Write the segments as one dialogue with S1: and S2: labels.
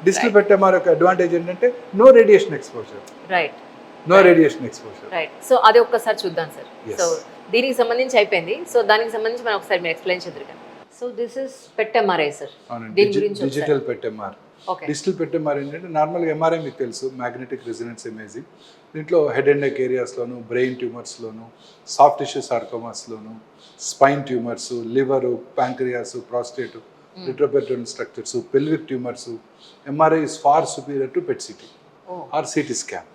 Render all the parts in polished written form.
S1: Digital పెట్టెంఆర్ యొక్క advantage ఏంటంటే no radiation exposure.
S2: Right.
S1: No radiation exposure.
S2: Right. So అది ఒక్కసారి చూద్దాం సార్.
S1: Yes.
S2: సో దీనికి సంబంధించి అయిపోయింది. సో దానికి సంబంధించి మనం ఒకసారి మీరు ఎక్స్ప్లెయిన్ చేద్దరు కానీ. So this is PET MRI sir. దీని గురించి
S1: digital PET MR.
S2: Okay.
S1: Digital PET MR ఏంటంటే నార్మల్గా ఎంఆర్ఐ మీకు తెలుసు, మ్యాగ్నెటిక్ రెసినెన్స్ ఇమేజింగ్. దీంట్లో హెడ్ అండ్ నెక్ ఏరియాస్లోను, బ్రెయిన్ ట్యూమర్స్లోను, సాఫ్ట్ టిష్యూ సార్కోమాస్లోను, spine tumours, liver, pancreas, prostate, retroperitoneal structures, pelvic tumours. MRI is far superior to PET CT or CT scan.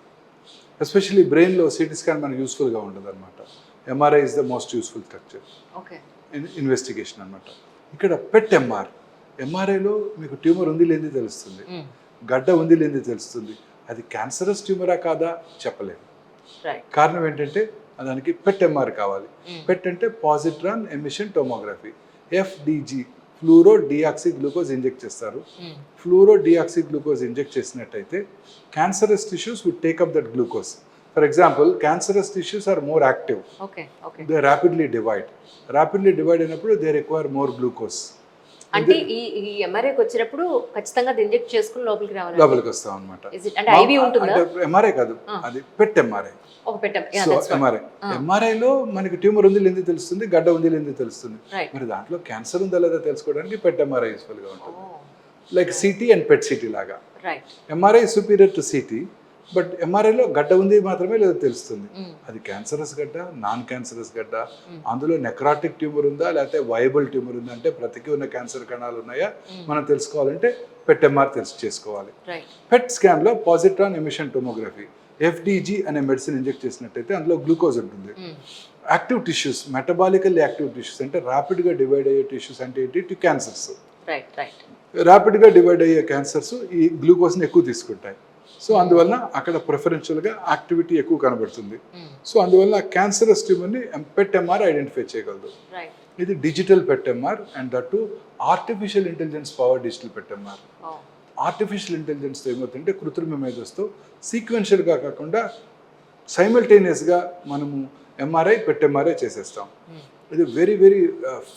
S1: Especially బ్రెయిన్లో CT scan మనకు యూస్ఫుల్గా ఉంటుంది అనమాట. MRI is the most useful structure investigation అనమాట. ఇక్కడ పెట్ ఎంఆర్ఐలో మీకు tumour ఉంది లేనిది తెలుస్తుంది, గడ్డ ఉంది లేనిది తెలుస్తుంది. అది క్యాన్సరస్ ట్యూమరా కాదా చెప్పలేము. కారణం ఏంటంటే దానికి పెట్ ఎంఆర్ కావాలి. పెట్ అంటే positron emission tomography. FDG fluoro deoxy glucose inject చేస్తారు. ఫ్లూరో డిఆక్సీ గ్లూకోజ్ ఇంజెక్ట్ చేసినట్టయితే cancerous tissues would take up that glucose. For example cancerous tissues are more active, they rapidly divide అయినప్పుడు they require more glucose.
S2: అంటే ఈ ఎంఆర్ఐకి వచ్చినప్పుడు ఖచ్చితంగా అది inject చేసుకుని
S1: లోపలికి వస్తాం అనమాట.
S2: అంటే ఐవి ఉంటుందా?
S1: ఎంఆర్ఐ కాదు, అది పెట్ ఎంఆర్ఐ. సో ఎంఆర్ఐలో మనకి ట్యూమర్ ఉంది లేనిది తెలుస్తుంది, గడ్డ ఉంది లేనిది తెలుస్తుంది. మరి దాంట్లో క్యాన్సర్ ఉందా లేదా తెలుసుకోవడానికి పెట్ ఎంఆర్ఐ యూస్ఫుల్ గా ఉంటుంది. Like CT and PET CT లాగా. MRI superior to CT, but ఎంఆర్ఐలో గడ్డ ఉంది మాత్రమే లేదో తెలుస్తుంది. అది క్యాన్సరస్ గడ్డ, నాన్ క్యాన్సరస్ గడ్డ, అందులో నెక్రాటిక్ ట్యూమర్ ఉందా లేకపోతే వయబుల్ ట్యూమర్ ఉందా, అంటే బ్రతికి ఉన్న క్యాన్సర్ కణాలు ఉన్నాయా మనం తెలుసుకోవాలంటే పెట్ ఎంఆర్ చేసుకోవాలి. పెట్ స్కాన్ లో పాజిట్రాన్ ఎమిషన్ టోమోగ్రఫీ, ఎఫ్డిజి అనే మెడిసిన్ ఇంజెక్ట్ చేసినట్టయితే అందులో గ్లూకోజ్ ఉంటుంది. Active tissues, metabolically active tissues అంటే ర్యాపిడ్ గా డివైడ్ అయ్యే టిష్యూస్ అంటే ఏంటి? క్యాన్సర్స్. ర్యాపిడ్ గా డివైడ్ అయ్యే క్యాన్సర్స్ ఈ గ్లూకోజ్ని ఎక్కువ తీసుకుంటాయి. సో అందువల్ల అక్కడ ప్రిఫరెన్షియల్గా యాక్టివిటీ ఎక్కువ కనబడుతుంది. సో అందువల్ల క్యాన్సరస్ ట్యూమర్ని పెట్ ఎంఆర్ ఐడెంటిఫై చేయగలదు. ఇది digital PET MR and that to artificial intelligence power digital PET MR. Artificial ఇంటెలిజెన్స్తో ఏమవుతుందంటే కృత్రిమ మేధస్తో సీక్వెన్షియల్గా కాకుండా సైమల్టేనియస్గా మనము ఎంఆర్ఐ పెట్ ఎంఆర్ఐ చేసేస్తాం. ఇది వెరీ వెరీ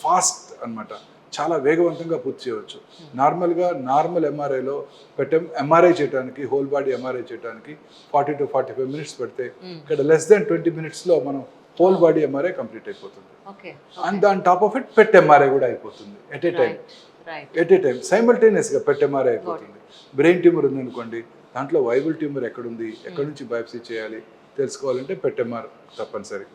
S1: ఫాస్ట్ అన్నమాట, చాలా వేగవంతంగా పూర్తి చేయవచ్చు. నార్మల్ ఎంఆర్ఐలో ఎంఆర్ఐ చేయడానికి, హోల్ బాడీ ఎంఆర్ఐ చేయడానికి 40 to 45 minutes పడితే ఇక్కడ లెస్ దాన్ 20 minutesలో మనం హోల్ బాడీ ఎంఆర్ఐ కంప్లీట్ అయిపోతుంది. అండ్ దాని top of it PET MRI కూడా అయిపోతుంది ఎట్ ఏ టైం సైమల్టేనియస్గా పెట్ ఎంఆర్ఐ అయిపోతుంది. బ్రెయిన్ ట్యూమర్ ఉందనుకోండి, దాంట్లో వైబుల్ ట్యూమర్ ఎక్కడుంది, ఎక్కడి నుంచి బయాప్సీ చేయాలి తెలుసుకోవాలంటే పెట్ ఎంఆర్ తప్పనిసరి.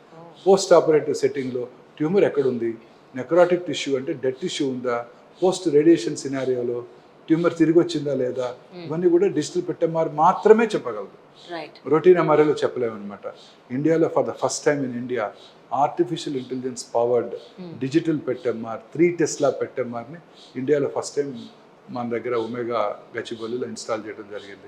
S1: పోస్ట్ ఆపరేటివ్ సెట్టింగ్లో ట్యూమర్ ఎక్కడుంది, నెక్రాటిక్ టిష్యూ అంటే డెడ్ టిష్యూ ఉందా, పోస్ట్ రేడియేషన్ సినారియోలో ట్యూమర్ తిరిగి వచ్చిందా లేదా, ఇవన్నీ కూడా డిజిటల్ పెట్ ఎంఆర్ మాత్రమే చెప్పగలదు. రొటీన్ ఎంఆర్ఐలో చెప్పలేమన్నమాట. ఇండియాలో for the first time in India artificial intelligence powered digital PET MR 3 Tesla PET ఎంఆర్ని ఇండియాలో ఫస్ట్ టైం మన దగ్గర ఒమేగా గచ్చిబౌలిలో ఇన్స్టాల్ చేయడం జరిగింది.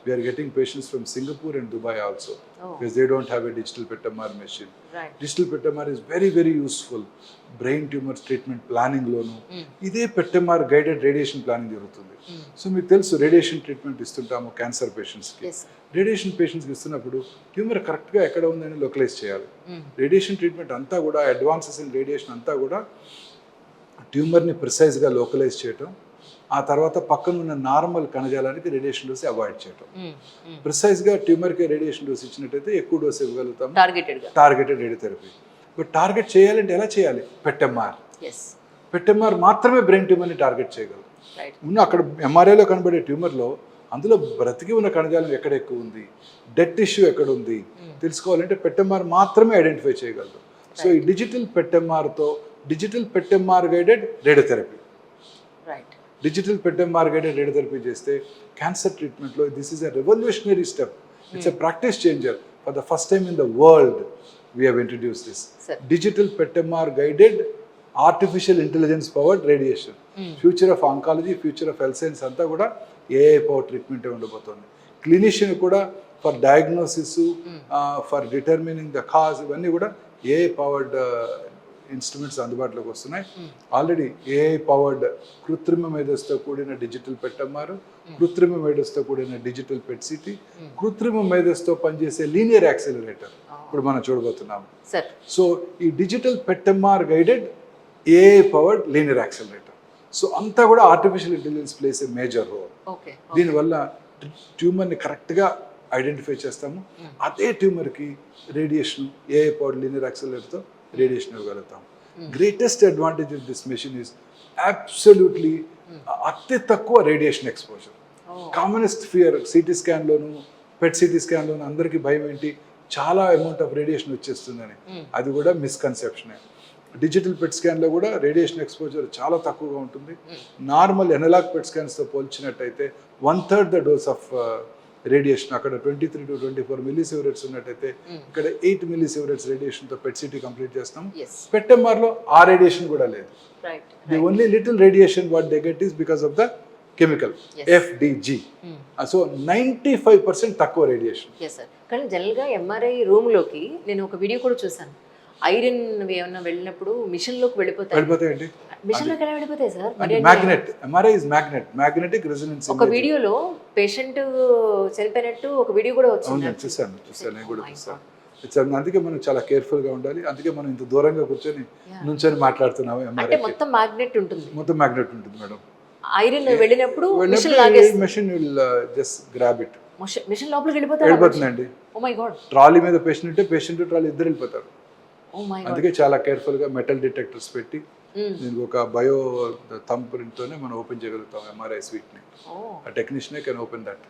S1: We're getting patients from Singapore and Dubai also because they don't have a digital PET MR machine. Digital PET MR is very very useful brain tumours treatment ప్లానింగ్లోను. ఇదే PET MR guided radiation planning జరుగుతుంది. So మీకు తెలుసు radiation treatment ఇస్తుంటాము cancer పేషెంట్స్కి. Radiation పేషెంట్స్కి ఇస్తున్నప్పుడు tumour కరెక్ట్గా ఎక్కడ ఉందని లొకలైజ్ చేయాలి. రేడియేషన్ ట్రీట్మెంట్ అంతా కూడా అడ్వాన్సెస్ ఇన్ రేడియేషన్ అంతా కూడా ట్యూమర్ని ప్రిసైజ్గా లోకలైజ్ చేయటం, ఆ తర్వాత పక్కన ఉన్న నార్మల్ కణజాలానికి రేడియేషన్ డోస్ అవాయిడ్ చేయటం. ప్రిసైజ్గా ట్యూమర్కి రేడియేషన్ డోస్ ఇచ్చినట్టయితే ఎక్కువ డోస్ ఇవ్వగలుగుతాం, టార్గెటెడ్ రేడియోథెరపీ. బట్ టార్గెట్ చేయాలంటే ఎలా చేయాలి? పెట్ ఎంఆర్ మాత్రమే బ్రెయిన్ ట్యూమర్ని టార్గెట్ చేయగలదు. ఉన్న అక్కడ ఎంఆర్ఐలో కనబడే ట్యూమర్లో అందులో బ్రతికి ఉన్న కణజాలం ఎక్కడ ఎక్కువ ఉంది, డెడ్ టిష్యూ ఎక్కడ ఉంది తెలుసుకోవాలంటే పెట్ ఎంఆర్ మాత్రమే ఐడెంటిఫై చేయగలదు. సో ఈ డిజిటల్ పెట్ ఎంఆర్తో digital PET MR guided radiotherapy, digital PET MR guided radiotherapy చేస్తే క్యాన్సర్ ట్రీట్మెంట్లో this is a revolutionary step. It's a practice changer. For the first time in the world we have introduced this digital PET MR guided artificial intelligence powered radiation. Future of oncology, future of health science అంతా కూడా AI power ట్రీట్మెంటే ఉండబోతోంది. Clinician కూడా for diagnosis, for determining the cause, ఇవన్నీ కూడా AI powered instruments అందుబాటులోకి వస్తున్నాయి. Already AI powered కృత్రిమ మేధస్తో కూడిన డిజిటల్ పెట్ ఎంఆర్, కృత్రిమ మేధస్తో కూడిన డిజిటల్ పెట్ సిటీ, కృత్రిమ మేధస్తో పనిచేసే లీనియర్ యాక్సిలరేటర్ ఇప్పుడు మనం చూడబోతున్నాము. సో ఈ digital PET MR guided AI powered linear accelerator. So అంతా కూడా artificial intelligence plays a major role.
S2: Okay.
S1: దీనివల్ల ట్యూమర్ని కరెక్ట్గా ఐడెంటిఫై చేస్తాము. అదే ట్యూమర్కి రేడియేషన్ ఏఐ పవర్డ్ లీనియర్ యాక్సిలరేటర్తో రేడియేషన్ ఇవ్వగలుగుతాం. Greatest advantage of this machine is absolutely అతి తక్కువ radiation exposure. Commonest fear CT స్కాన్లోను పెట్ సిటీ స్కాన్లోను అందరికీ భయం ఏంటి, చాలా అమౌంట్ ఆఫ్ రేడియేషన్ వచ్చేస్తుందని. అది కూడా మిస్కన్సెప్షనే. డిజిటల్ పెట్ స్కాన్లో కూడా రేడియేషన్ ఎక్స్పోజర్ చాలా తక్కువగా ఉంటుంది. నార్మల్ ఎనలాగ్ పెట్ స్కాన్స్తో పోల్చినట్టయితే 1/3 ద డోస్ ఆఫ్ రేడియేషన్, అక్కడ 23 to 24 మిల్లీసివరెట్స్ ఉన్నట్టయితే ఇక్కడ 8 మిల్లీసివరెట్స్ రేడియేషన్తో పెట్ సిటీ కంప్లీట్ చేస్తాం. పెట్ ఎంఆర్లో ఆ రేడియేషన్ కూడా లేదు. The only little radiation what they get is because of the chemical FDG. So 95% తక్కువ రేడియేషన్.
S2: కానీ జనరల్గా ఎంఆర్ఐ రూమ్లోకి నేను ఒక వీడియో కూడా చూసాను. ఐరన్ ఏమన్నా వెళ్ళినప్పుడు మిషన్లోకి
S1: వెళ్ళిపోతాయండి.
S2: మిషన్లోకి ఎలా వెళ్ళిపోతాయి sir?
S1: Magnet, MRI is magnetic resonance.
S2: ఒక వీడియోలో పేషెంట్ చనిపోయినట్టు ఒక వీడియో కూడా వచ్చింది.
S1: చూసాను నేను కూడా చూసాను. అందుకే మనం చాలా కేర్ఫుల్గా ఉండాలి. అందుకే మనం ఇంత దూరంగా కూర్చొని నుంచొని మాట్లాడుతున్నాము.
S2: అంటే మొత్తం మ్యాగ్నెట్ ఉంటుంది.
S1: మొత్తం మ్యాగ్నెట్ ఉంటుంది మేడం.
S2: ఐరన్ వెళ్ళినప్పుడు
S1: machine will just grab it.
S2: Machine లోపలికి వెళ్ళిపోతుందండి.
S1: Oh my god. ట్రాలీ మీద పేషెంట్ ఉంటే పేషెంట్ ట్రాలీ ఇద్దరు వెళ్ళిపోతారు. అందుకే చాలా కేర్ఫుల్గా మెటల్ డిటెక్టర్స్ పెట్టి దీనికి ఒక బయో థంబ్ ప్రింట్తోనే మనం ఓపెన్ చేయగలుగుతాం ఎంఆర్ఐ స్వీట్ని. ఆ టెక్నీషియన్ కెన్ ఓపెన్ దట్.